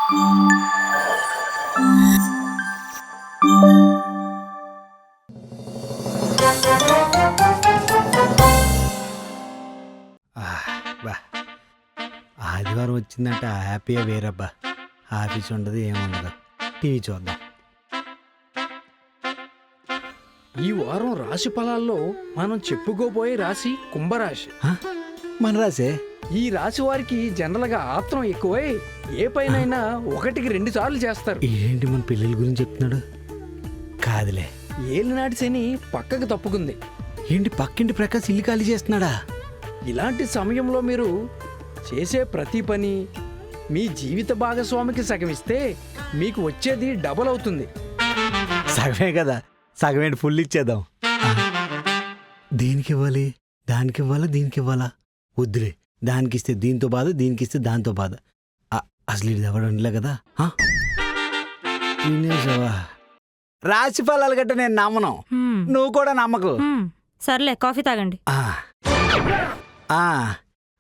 బా ఆదివారం వచ్చిందంటే హ్యాపీగా వేరబ్బా. ఆఫీస్ ఉండదు, ఏముండదు, టీవీ చూద్దాం. ఈ వారం రాశి ఫలాల్లో మనం చెప్పుకోబోయే రాశి కుంభరాశి. మన రాసే. ఈ రాశి వారికి జనరల్ గా ఆత్రం ఎక్కువై ఏ పైనైనా 1కి 2 సార్లు చేస్తారు. ఏంటి మన పిల్లల గురించి చెప్తున్నాడు? కాదులే. ఏలినాటి శని పక్కకు తప్పుకుంది. ఏంటి పక్కింటి ప్రకాశ్ ఇల్లు ఖాళీ చేస్తున్నాడా? ఇలాంటి సమయంలో మీరు చేసే ప్రతి పని మీ జీవిత భాగస్వామికి సగమిస్తే మీకు వచ్చేది డబల్ అవుతుంది. సగమే కదా, సగమేంటి ఫుల్ ఇచ్చేద్దాం. దేనికి ఇవ్వాలి? దానికి ఇవ్వాలా, దీనికి ఇవ్వాలా? వద్దులే, దానికి ఇస్తే దీంతో బాధ, దీనికి ఇస్తే దాంతో బాధ. అసలు ఇది ఎవడంలే కదా. రాశి ఫలాలు గట్ట నేను నమ్మను, నువ్వు కూడా నమ్మకు. సర్లే, కాఫీ తాగండి.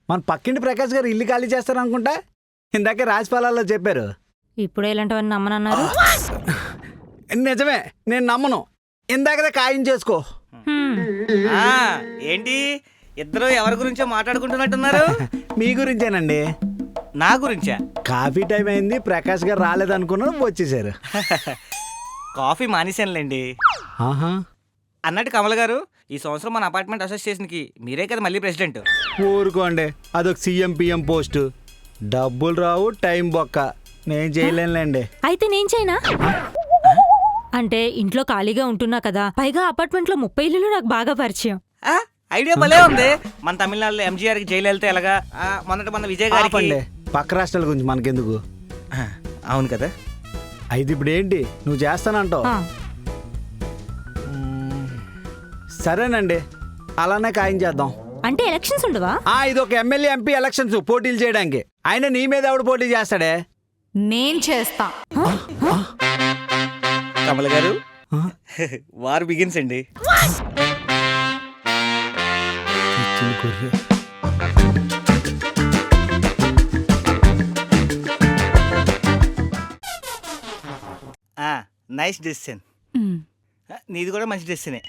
మన పక్కింటి ప్రకాష్ గారు ఇల్లు ఖాళీ చేస్తారనుకుంటా, ఇందాక రాశి ఫలాల్లో చెప్పారు. ఇప్పుడే ఇలాంటివన్నీ నమ్మనన్నారు. నిజమే, నేను నమ్మను. ఇందాకదే ఖాయం చేసుకో. ఏంటి ఇద్దరు ఎవరి గురించో మాట్లాడుకుంటున్నట్టున్నారు? మీ గురించేనండి. నా గురించా? కాఫీ టైం అయింది, ప్రకాష్ గారు రాలేదనుకున్నాను, వచ్చేసారు. కాఫీ మానేశానులేండి. ఆహా. అన్నట్టు కమల్ గారు, ఈ సంవత్సరం మన అపార్ట్మెంట్ అసోసియేషన్కి మీరే కదా మళ్ళీ ప్రెసిడెంట్. ఊరుకోండి, అదొక సీఎం పిఎం పోస్టు. డబ్బులు రావు, టైం బొక్క. నేను చేయలేనులేండి. అయితే నేను చేయనా? అంటే ఇంట్లో ఖాళీగా ఉంటున్నా కదా, పైగా అపార్ట్మెంట్ లో 30 ఇల్లులు నాకు బాగా పరిచయం. ఐడియా భలే ఉంది. మన తమిళనాడులో ఎంజీఆర్ కి జైలు వెళ్తే ఎలాగా, మన విజయ్ గారి పక్క రాష్ట్రాల గురించి మనకెందుకు. అవును కదా. అయితే ఇప్పుడు ఏంటి నువ్వు చేస్తానంటావు? సరేనండి, అలానే ఖాయం చేద్దాం. అంటే ఎలక్షన్స్ ఉండవా? ఇది ఒక ఎమ్మెల్యే ఎంపీ ఎలక్షన్స్ పోటీలు చేయడానికి. ఆయన నీ మీద ఎవడు పోటీ చేస్తాడే? నేను చేస్తా. కమల్ గారు, వార్ బిగిన్స్ అండి. Nice decision. నీది కూడా మంచి డెసిషనే.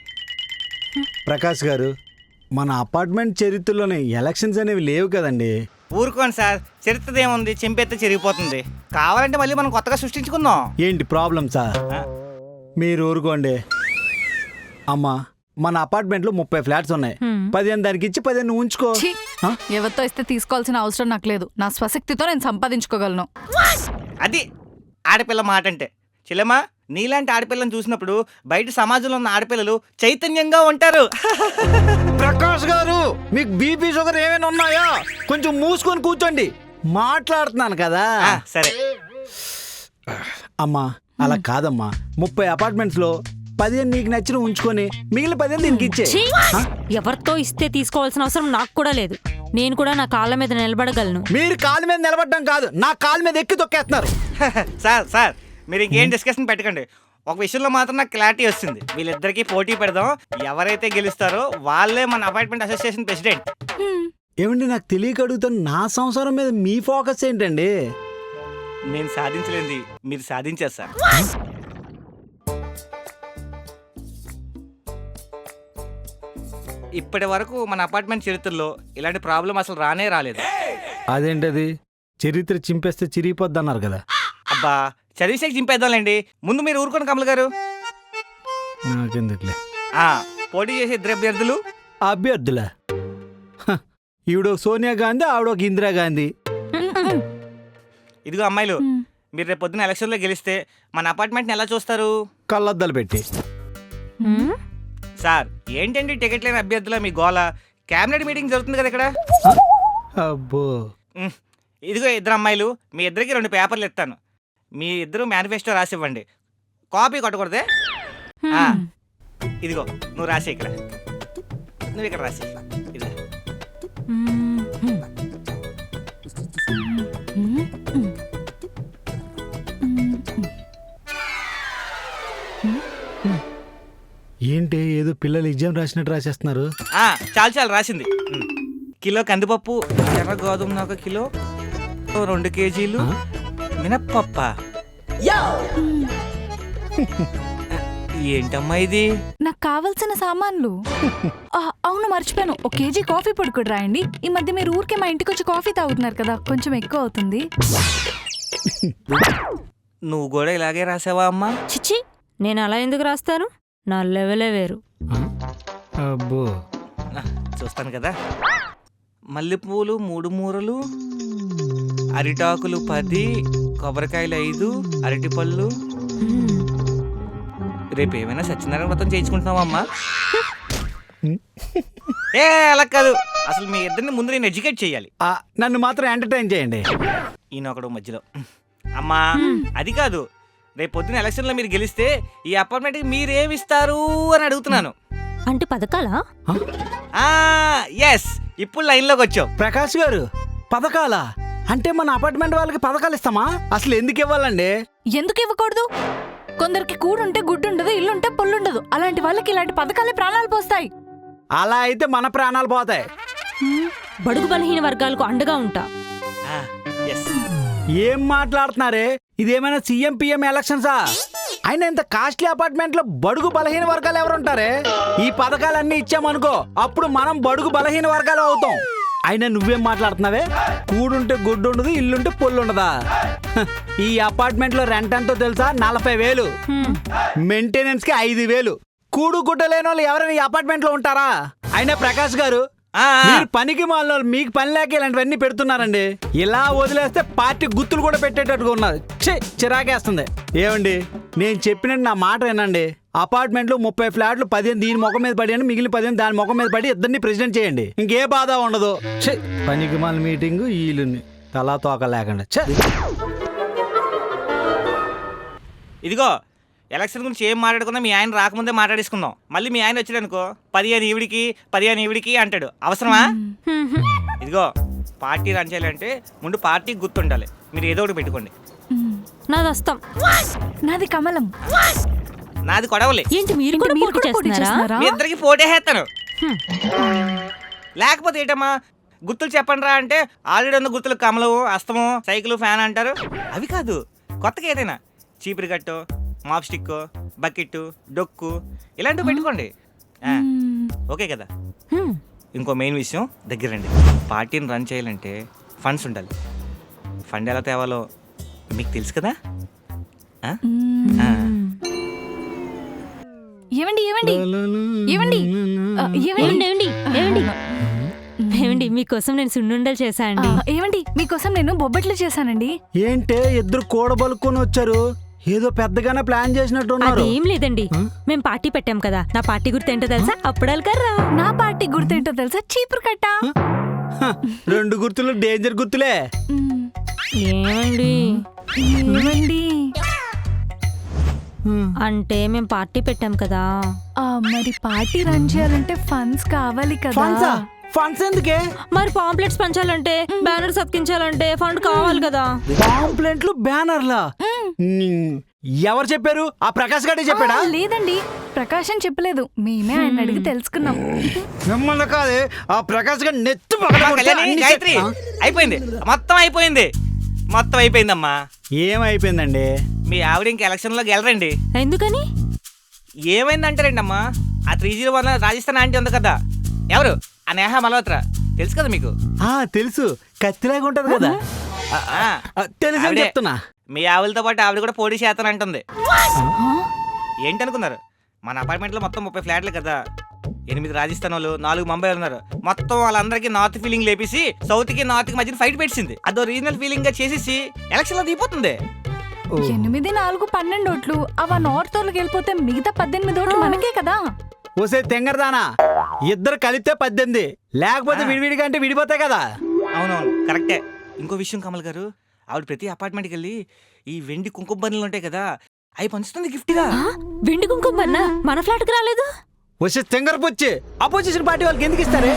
ప్రకాష్ గారు, మన అపార్ట్మెంట్ చరిత్రలోనే ఎలక్షన్స్ అనేవి లేవు కదండి. ఊరుకోండి సార్, చరిత్ర ఏముంది, చెంపెత్తే చెరిగిపోతుంది. కావాలంటే మళ్ళీ మనం కొత్తగా సృష్టించుకుందాం. ఏంటి ప్రాబ్లం సార్? మీరు ఊరుకోండి. అమ్మా, మన అపార్ట్మెంట్ లో 30 ఫ్లాట్స్ ఉన్నాయి. 15 దానికి ఇచ్చి 15 ఉంచుకో. ఎవరితో ఇస్తే తీసుకోవాల్సిన అవసరం నాకు లేదు. నా స్వశక్తితో నేను సంపాదించుకోగలను. అది ఆడపిల్ల మాట అంటే. చెల్లెమ్మా, నీలాంటి ఆడపిల్లని చూసినప్పుడు బయట సమాజంలో ఉన్న ఆడపిల్లలు చైతన్యంగా ఉంటారు. ప్రకాష్ గారు, మీకు బీపీ షుగర్ ఏమైనా ఉన్నాయా? కొంచెం మూసుకొని కూర్చోండి, మాట్లాడుతున్నాను కదా. సరే అమ్మా, అలా కాదమ్మా. 30 అపార్ట్మెంట్స్ లో 15 నీకు నచ్చిన ఉంచుకొని మిగిలిన 15 దీనికి ఇచ్చే. ఎవరితో ఇస్తే తీసుకోవాల్సిన అవసరం నాకు కూడా లేదు. నేను కూడా నా కాళ్ళ మీద నిలబడగలను. మీరు కాళ్ళ మీద నిలబడడం కాదు, నా కాళ్ళ మీద ఎక్కి తొక్కేస్తున్నారు. సార్ మీరు ఇంకేం డిస్కషన్ పెట్టకండి. ఒక విషయంలో మాత్రం నాకు క్లారిటీ వస్తుంది. వీళ్ళిద్దరికి పోటీ పెడదాం. ఎవరైతే గెలుస్తారో వాళ్ళే మన అపార్ట్మెంట్ అసోసియేషన్ ప్రెసిడెంట్. ఏమండి, నాకు తెలియక అడుగుతాను, నా సంసారం మీద మీ ఫోకస్ ఏంటండి? నేను సాధించలేంది మీరు సాధించారు సార్. ఇప్పటి వరకు మన అపార్ట్మెంట్ చరిత్రలో ఇలాంటి ప్రాబ్లం అసలు రానే రాలేదు. అదేంటది? చరిత్ర చింపేస్తే చిరిగిపోద్ది అన్నారు కదా. అబ్బా, చదివిసేకి చింపేద్దాంలేండి. ముందు మీరు ఊరుకోండి కమల్ గారు. నాకెందుకులే. పోటీ చేసే ఇద్దరు అభ్యర్థులు. అభ్యర్థులా? ఈవిడొక సోనియా గాంధీ, ఆవిడొక ఇందిరాగాంధీ. ఇదిగో అమ్మాయిలు, మీరు రేపు పొద్దున ఎలక్షన్లో గెలిస్తే మన అపార్ట్మెంట్ని ఎలా చూస్తారు? కళ్ళద్దాలు పెట్టి. సార్ ఏంటండి టికెట్ లేని అభ్యర్థుల మీ గోల? క్యాబినెట్ మీటింగ్ జరుగుతుంది కదా ఇక్కడ. అబ్బో. ఇదిగో ఇద్దరు అమ్మాయిలు, మీ ఇద్దరికి 2 పేపర్లు ఇస్తాను. మీ ఇద్దరు మేనిఫెస్టో రాసివ్వండి. కాపీ కొట్టకూడదే. ఇదిగో నువ్వు రాసి, ఇక్కడ నువ్వు ఇక్కడ రాసి. ఇదిగో ఏంటి ఏదో పిల్లలు ఎగ్జామ్ రాసినట్టు రాసేస్తున్నారు? చాలు రాసింది. కిలో కందిపప్పు, ఎర్ర గోధుమ 1 కిలో, 2 కేజీలు, మినప్పప్ప ఏంటమ్మా ఇది? నాకు కావాల్సిన సామాన్లు. అవును మర్చిపోయాను, 1 కేజీ కాఫీ పొడి కూడా రాయండి. ఈ మధ్య మీరు ఊరికే మా ఇంటికి వచ్చి కాఫీ తాగుతున్నారు కదా, కొంచెం ఎక్కువ అవుతుంది. నువ్వు కూడా ఇలాగే రాసావా అమ్మా? చిచ్చి, నేను అలా ఎందుకు రాస్తాను? నా లెవెలే వేరు. అబ్బో, చూస్తాను కదా. మల్లెపూలు 3 మూరలు, అరిటాకులు 10, కొబ్బరికాయలు 5, అరటిపళ్ళు. రేపు ఏమైనా సత్యనారాయణ వ్రతం చేయించుకుంటున్నావమ్మా? ఏ అలా కాదు, అసలు మీ ఇద్దరిని ముందు నేను ఎడ్యుకేట్ చేయాలి. నన్ను మాత్రం ఎంటర్టైన్ చేయండి. ఈయన ఒకడు మధ్యలో. అమ్మా అది కాదు, రేపు పొద్దున ఎలక్షన్లో మీరు గెలిస్తే ఈ అపార్ట్మెంట్కి మీరేమిస్తారు అని అడుగుతున్నాను. అంటే పథకాలా? ఎస్, ఇప్పుడు లైన్లోకి వచ్చావు. ప్రకాష్ గారు, పథకాలా? అంటే మన అపార్ట్మెంట్ వాళ్ళకి పథకాలు ఇస్తామా? అసలు ఎందుకు ఇవ్వాలండి? ఎందుకు ఇవ్వకూడదు? కొందరికి కూడుంటే గుడ్డు ఉండదు, ఇల్లుంటే పొల్లుండదు. అలాంటి వాళ్ళకి ఇలాంటి పథకాలే ప్రాణాలు పోస్తాయి. అలా అయితే మన ప్రాణాలు పోతాయి. బడుగు బలహీన వర్గాలకు అండగా ఉంటా. ఎస్. ఏం మాట్లాడుతున్నారే? ఇదేమైనా సీఎం పిఎం ఎలక్షన్సా? అయినా ఇంత కాస్ట్లీ అపార్ట్మెంట్ లో బడుగు బలహీన వర్గాలు ఎవరుంటారే? ఈ పథకాలన్నీ ఇచ్చామనుకో, అప్పుడు మనం బడుగు బలహీన వర్గాలు అవుతాం. అయినా నువ్వేం మాట్లాడుతున్నావే? కూడుంటే గుడ్డు ఉండదు, ఇల్లుంటే పొల్లు ఉండదా? ఈ అపార్ట్మెంట్ లో రెంట్ ఎంతో తెలుసా? 40,000. మెయింటెనెన్స్ కి 5,000. కూడు గుడ్డ లేని వాళ్ళు ఎవరైనా ఈ అపార్ట్మెంట్ లో ఉంటారా? అయినా ప్రకాష్ గారు, మీరు పనికి మాలిన మీకు పని లేక ఇలాంటివన్నీ పెడుతున్నారండి. ఇలా వదిలేస్తే పార్టీ గుర్తులు కూడా పెట్టేటట్టుగా ఉన్నారు. చిరాకేస్తుంది. ఏమండి, నేను చెప్పినట్టు నా మాట వినండి. అపార్ట్మెంట్లో 30 ఫ్లాట్లు, 15 దీని ముఖం మీద పడి అని, మిగిలిన 15 దాని ముఖం మీద పడి ఇద్దరిని ప్రెసిడెంట్ చేయండి. ఇంకే బాధ ఉండదు. పనికి మాలిన మీటింగ్ వీళ్ళని తలా తోక లేకుండా. ఇదిగో, ఎలక్షన్ గురించి ఏం మాట్లాడుకుందాం మీ ఆయన రాకముందే మాట్లాడేసుకుందాం. మళ్ళీ మీ ఆయన వచ్చాడనుకో 15 ఈవిడికి అంటాడు. అవసరమా? ఇదిగో, పార్టీ రన్ చేయాలంటే ముందు పార్టీకి గుర్తుండాలి. మీరు ఏదో ఒకటి పెట్టుకోండి. నాది వస్తాం. నాది కమలం. నాది కొడవలే. ఏంటి మీరు కూడా పోటీ చేస్తున్నారా? మీ ఇద్దరికి పోటీ వేస్తాను. లేకపోతే ఏంటమ్మా, గుర్తులు చెప్పండి రా అంటే ఆల్రెడీ ఉన్న గుర్తులు కమలం, అస్తమం, సైకిల్, ఫ్యాన్ అంటారు. అవి కాదు, కొత్తగా ఏదైనా చీపురు కట్టు, మాప్ స్టిక్, బకెట్, డొక్కు ఇలాంటివి పెట్టుకోండి. ఓకే కదా? ఇంకో మెయిన్ విషయం, దగ్గర రండి. పార్టీని రన్ చేయాలంటే ఫండ్స్ ఉండాలి. ఫండ్ ఎలా తేవాలో మీకు తెలుసు కదా? ఏమండి ఏమండి ఏమండి ఏమండి ఏమండి మీకోసం నేను సున్నుండలు చేశా అండి. ఏమండి మీకోసం నేను బొబ్బట్లు చేశానండి. ఏంటే ఇద్దరు కూడబలుకొని వచ్చారు? ఏదో పెద్దగానే ప్లాన్ చేసినట్టున్నారు. అదేం లేదండి, మేము పార్టీ పెట్టాం కదా. నా పార్టీ గుర్తు ఏంటో తెలుసా? అప్పుడాలు కర్రా. నా పార్టీ గుర్తేంటో తెలుసా? చీపురు కట్ట. 2 గుర్తులు డేంజర్ గుర్తులే. ఏమండి ఏమండి అంటే మేము పార్టీ పెట్టాం కదా. మరి పార్టీ రన్ చేయాలంటే ఫండ్స్ కావాలి కదా. ఫండ్స్ ఎందుకే? మరి పాంప్లెట్స్ పంచాలంటే, బ్యానర్స్ అతికించాలంటే ఫండ్ కావాలి కదా. పాంప్లెట్లు, బ్యానర్లా? ఎవరు చెప్పారు? ఆ ప్రకాష్ గారే చెప్పాడా? లేదండి, ప్రకాశం చెప్పలేదు. మేమే ఆయన అడిగి తెలుసుకున్నాం. మిమ్మల్ని కాదే, ఆ ప్రకాష్ గారు నెత్తి గాయత్రి, అయిపోయింది, మొత్తం అయిపోయిందమ్మా. ఏమైపోయిందండి? మీ ఆవిడ ఇంక ఎలక్షన్లో గెలరండి. ఎందుకని? ఏమైందంటారండి అమ్మా? ఆ 301 రాజస్థాన్ ఆంటీ ఉంది కదా, ఎవరు? ఆ నేహా మల్హోత్రా, తెలుసు కదా మీకు? తెలుసు, కత్తిలాగా ఉంటది కదా. తెలుసు చెప్తున్నా. మీ ఆవిడతో పాటు ఆవిడ కూడా పోటీ చేస్తానంటుంది. ఏంటనుకున్నారు? మన అపార్ట్మెంట్లో మొత్తం 30 ఫ్లాట్లు కదా. 8 రాజస్థాన్ వాళ్ళు, 4 ముంబై ఉన్నారు. మొత్తం వాళ్ళందరికీ నార్త్ ఫీలింగ్ లేపేసి సౌత్ కి నార్త్ కి మధ్యన ఫైట్ పెట్టింది. అదో రీజనల్ ఫీలింగ్ గా చేసేసి ఎలక్షన్ లో దిగిపోతుంది. 8, 4, 12 ఓట్లు. అవ నార్త్ వాళ్ళకి వెళ్ళిపోతే మిగతా 18 ఓట్లు మనకే కదా. ఓసే తెంగరదానా, ఇద్దరు కలిపితే 18, లేకపోతే విడివిడిగా అంటే విడిపోతాయి కదా. అవునవును, కరెక్టే. ఇంకో విషయం కమల్ గారు, ఆవిడ ప్రతి అపార్ట్మెంట్కి వెళ్ళి ఈ వెండి కుంకుమ బన్నీలు ఉంటాయి కదా, అవి పంచుతుంది గిఫ్ట్ గా. వెండి కుంకుమ బన్నా మన ఫ్లాట్ కి రాలేదు. వచ్చే తెంగరపొచ్చి అపోజిషన్ పార్టీ వాళ్ళకి ఎందుకు ఇస్తారే?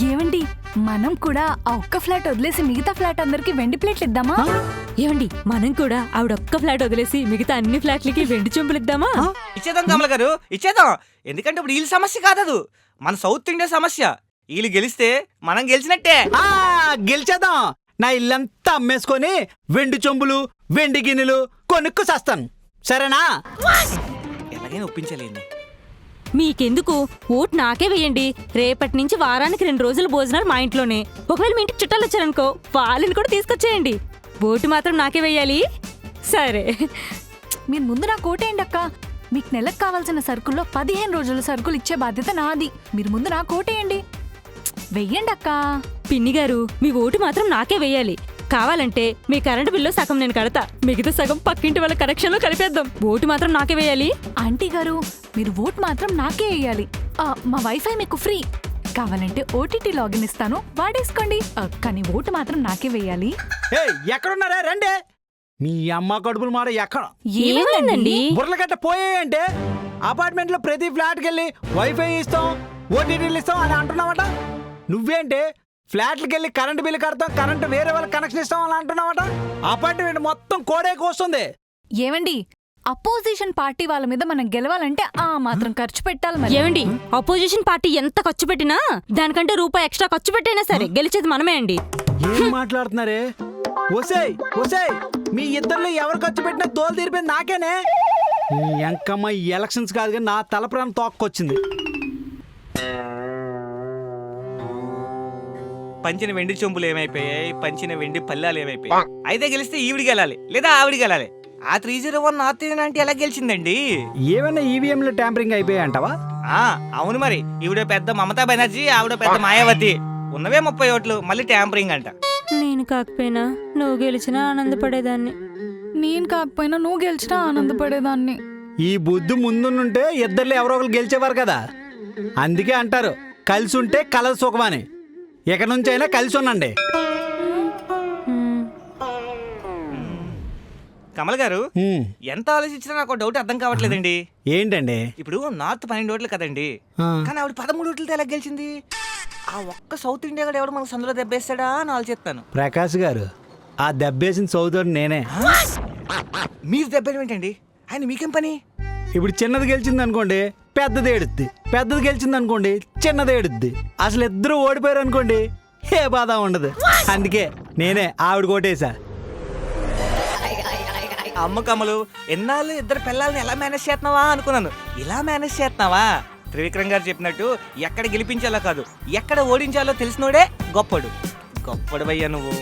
ఏమండి, మనం కూడా ఆ ఒక్క ఫ్లాట్ వదిలేసి మిగతా ఫ్లాట్ అందరికి వెండి ప్లేట్లు ఇద్దామా? ఏమండి, మనం కూడా ఆవిడ ఒక్క ఫ్లాట్ వదిలేసి మిగతా అన్ని ఫ్లాట్లకి వెండి చెంపులు ఇద్దామా? ఇచ్చేద్దాం కమల్ గారు, ఇచ్చేద్దాం. ఎందుకంటే ఇప్పుడు వీళ్ళ సమస్య కాదు, మన సౌత్ ఇండియా సమస్య. వీళ్ళు గెలిస్తే మనం గెలిచినట్టే. గెలిచేద్దాం. నా ఇల్లంతా అమ్మేసుకొని వెండి చెంబులు వెండి గిన్నెలు కొనుక్కు చేస్తాను, సరేనా? ఎలాగైనా ఒప్పించలేండి. మీకెందుకు, ఓటు నాకే వేయండి. రేపటి నుంచి వారానికి 2 రోజులు భోజనాలు మా ఇంట్లోనే. ఒకవేళ మీ ఇంటికి చుట్టాలు వచ్చారనుకో, వాళ్ళని కూడా తీసుకొచ్చేయండి. ఓటు మాత్రం నాకే వేయాలి, సరే? మీరు ముందు నాకు ఓటేయండి అక్క. మీకు నెలకు కావాల్సిన సరుకుల్లో 15 రోజుల సరుకులు ఇచ్చే బాధ్యత నాది. మీరు ముందు నాకు ఓటేయండి. వెయ్యండి అక్క. పిన్ని గారు, మీ ఓటు మాత్రం నాకే వేయాలి. కావాలంటే మీ కరెంటు బిల్లు సగం నేను కడతా, మిగతా సగం పక్కింటి వాళ్ళ కనెక్షన్లో కలిపేద్దాం. ఓటు మాత్రం నాకే వేయాలి. ఆంటీ గారు, మీరు ఓట్ మాత్రం నాకే వేయాలి. మా వైఫై మీకు ఫ్రీ. కావాలంటే ఓటీటీ లాగిన్ ఇస్తాను, వాడేసుకోండి. కానీ ఓటు మాత్రం నాకే వేయాలి. ఎక్కడున్నారా? రండి. మీ అమ్మ కడుపుల మాట ఎక్కడ ఏమైందండి? బుర్రగట్ట పోయాయంటే అపార్ట్మెంట్ లో ప్రతి ఫ్లాట్కి వెళ్ళి వైఫై ఇస్తాం, ఓటీటీలు ఇస్తాం అని అంటున్నావట. నువ్వేంటి ఫ్లాట్లకి వెళ్ళి కరెంట్ బిల్లు కడతాం, కరెంట్ వేరే వాళ్ళకి కనెక్షన్ ఇస్తాం అని అంటున్నావట. అపార్ట్మెంట్ మొత్తం కోడే కోస్తుంది. ఏమండి, అపోజిషన్ పార్టీ వాళ్ళ మీద మనం గెలవాలంటే ఆ మాత్రం ఖర్చు పెట్టాలి మరి. ఏమండి, అపోజిషన్ పార్టీ ఎంత ఖర్చు పెట్టినా దానికంటే రూపాయి ఎక్స్ట్రా ఖర్చు పెట్టైనా సరే గెలిచేది మనమే అండి. ఏం మాట్లాడుతున్నారే? ఒసేయ్ ఒసేయ్, మీ ఇద్దరిలో ఎవరు ఖర్చు పెట్టినా దోలు తీరిపోయింది నాకేనే. ఈ ఎంకమ్మ ఈ ఎలక్షన్స్ కాదు కానీ నా తలప్రాణం తోక్కొచ్చింది. పంచిన వెండి చెంబులు ఏమైపోయాయి, పంచిన వెండి పళ్ళాలు ఏమైపోయాయి. అయితే గెలిస్తే ఈవిడికి వెళ్ళాలి లేదా ఆవిడికి వెళ్ళాలి. ఆ 301 నార్త్ ఇండియన్ అంటే ఎలా గెలిచిందండి? ఏమైనా ఈవీఎంలు ట్యాంపరింగ్ అయిపోయాయంటావా? అవును మరి. ఈవిడ పెద్ద మమతా బెనర్జీ, ఆవిడ పెద్ద మాయావతి. ఉన్నవే 30 ఓట్లు, మళ్ళీ ట్యాంపరింగ్ అంట. నేను కాకపోయినా నువ్వు గెలిచినా ఆనందపడేదాన్ని. నేను కాకపోయినా నువ్వు గెలిచినా ఆనందపడేదాన్ని. ఈ బుద్ధి ముందుంటే ఇద్దర్లో ఎవరో ఒకరు గెలిచేవారు కదా. అందుకే అంటారు కలిసి ఉంటే కలదు సుఖమని. ఇక నుంచి అయినా కలిసి ఉండండి. కమల్ గారు, ఎంత ఆలోచించినా నాకు డౌట్ అర్థం కావట్లేదండి. ఏంటండి? ఇప్పుడు నార్త్ 12 ఓట్లు కదండి, కానీ ఆవిడ 13 ఓట్లతో ఎలా గెలిచింది? ఆ ఒక్క సౌత్ ఇండియా కూడా ఎవడు మనకు సందులో దెబ్బేస్తాడా అని ఆలోచిస్తాను. ప్రకాష్ గారు, ఆ దెబ్బేసిన సౌదోడు నేనే. మీరు దెబ్బేయడం ఏంటండి? ఆయన మీకేం పని? ఇప్పుడు చిన్నది గెలిచింది అనుకోండి, పెద్దది ఏడుద్ది. పెద్దది గెలిచింది అనుకోండి, చిన్నది ఏడుద్ది. అసలు ఇద్దరు ఓడిపోయారు అనుకోండి, ఏ బాధ ఉండదు. అందుకే నేనే ఆవిడ కొట్టేశా. అమ్మ కమలు, ఎన్నాళ్ళు ఇద్దరు పిల్లల్ని ఎలా మేనేజ్ చేస్తున్నావా అనుకున్నాను. ఇలా మేనేజ్ చేస్తున్నావా? త్రివిక్రమ్ గారు చెప్పినట్టు ఎక్కడ గెలిపించాలో కాదు, ఎక్కడ ఓడించాలో తెలిసినోడే గొప్పడు. గొప్పడు అయ్యా నువ్వు.